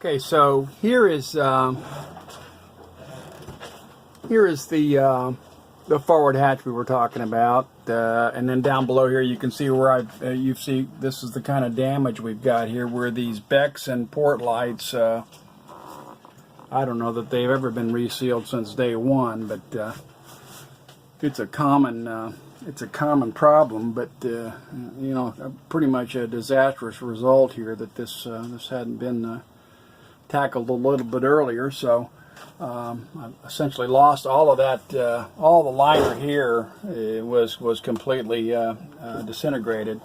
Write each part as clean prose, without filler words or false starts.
Okay, so here is the forward hatch we were talking about, and then down below here you can see where you see this is the kind of damage we've got here, where these becks and port lights. I don't know that they've ever been resealed since day one, but it's a common problem. But you know, pretty much a disastrous result here that this hadn't been tackled a little bit earlier. So I essentially lost all of that. All the liner here was completely disintegrated.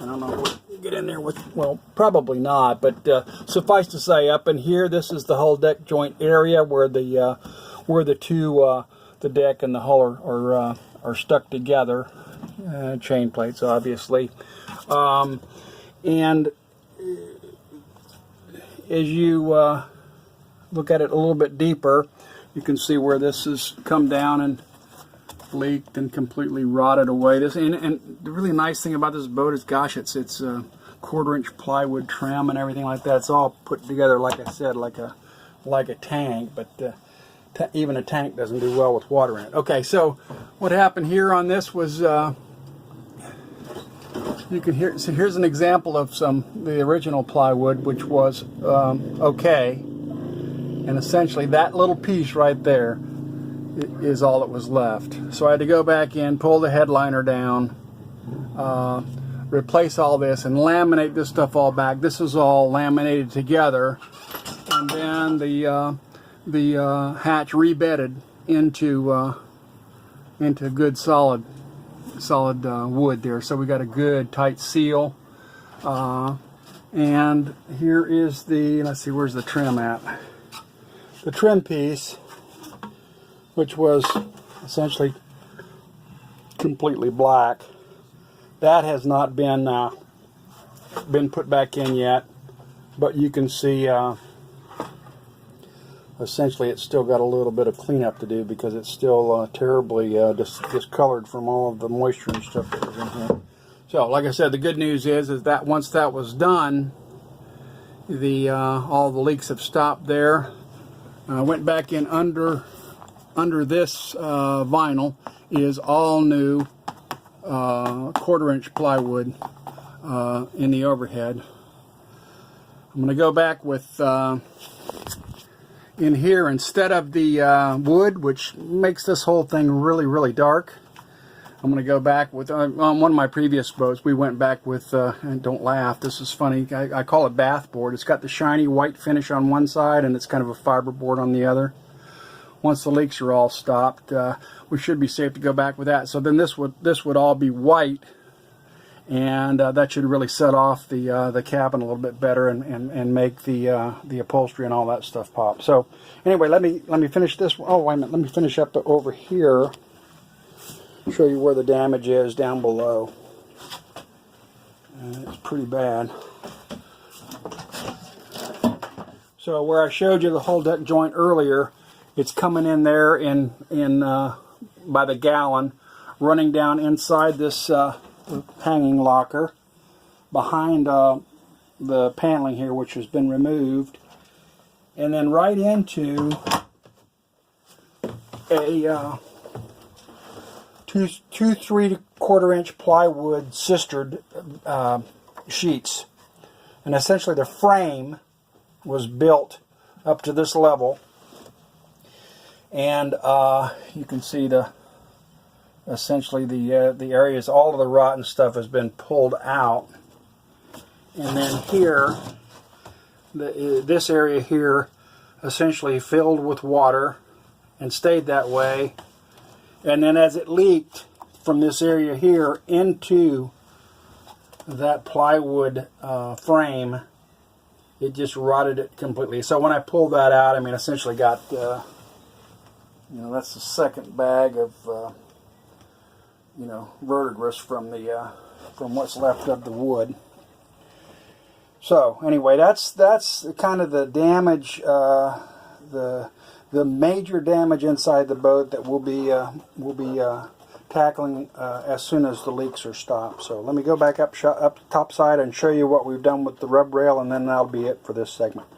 I don't know what you get in there with. Well, probably not. But suffice to say, up in here, this is the hull deck joint area where the two the deck and the hull are stuck together. Chain plates, obviously, and as you look at it a little bit deeper, you can see where this has come down and leaked and completely rotted away. And the really nice thing about this boat is, gosh, it's a 1/4-inch plywood trim and everything like that. It's all put together, like I said, like a tank. But even a tank doesn't do well with water in it. Okay, so what happened here on this was, you can hear. So here's an example of the original plywood, which was okay, and essentially that little piece right there is all that was left. So I had to go back in, pull the headliner down, replace all this, and laminate this stuff all back. This is all laminated together, and then the hatch rebedded into good solid wood there. So we got a good tight seal, and here is let's see, where's the trim at? The trim piece, which was essentially completely black, that has not been put back in yet, but you can see essentially it's still got a little bit of cleanup to do because it's still terribly discolored from all of the moisture and stuff that was in here. So, like I said, the good news is that once that was done, all the leaks have stopped there. I went back in under this vinyl is all new 1/4-inch plywood in the overhead. I'm going to go back with in here, instead of the wood, which makes this whole thing really dark, I'm going to go back with, on one of my previous boats, we went back with, and don't laugh, this is funny, I call it bath board. It's got the shiny white finish on one side, and it's kind of a fiberboard on the other. Once the leaks are all stopped, we should be safe to go back with that. So then this would all be white, and that should really set off the cabin a little bit better and make the upholstery and all that stuff pop. So anyway, let me finish this. Oh, wait a minute. Let me finish up over here. Show you where the damage is down below. It's pretty bad. So where I showed you the hull deck joint earlier, it's coming in there by the gallon, running down inside this hanging locker, behind the paneling here, which has been removed, and then right into a two 3/4-inch plywood sistered sheets. And essentially the frame was built up to this level, and you can see essentially the areas, all of the rotten stuff has been pulled out, and then here, this area here, essentially filled with water and stayed that way, and then as it leaked from this area here into that plywood frame, it just rotted it completely. So when I pulled that out, I mean, essentially got that's the second bag of verdigris from what's left of the wood. So anyway, that's kind of the damage, the major damage inside the boat that we'll be tackling as soon as the leaks are stopped. So let me go back up top side and show you what we've done with the rub rail, and then that'll be it for this segment.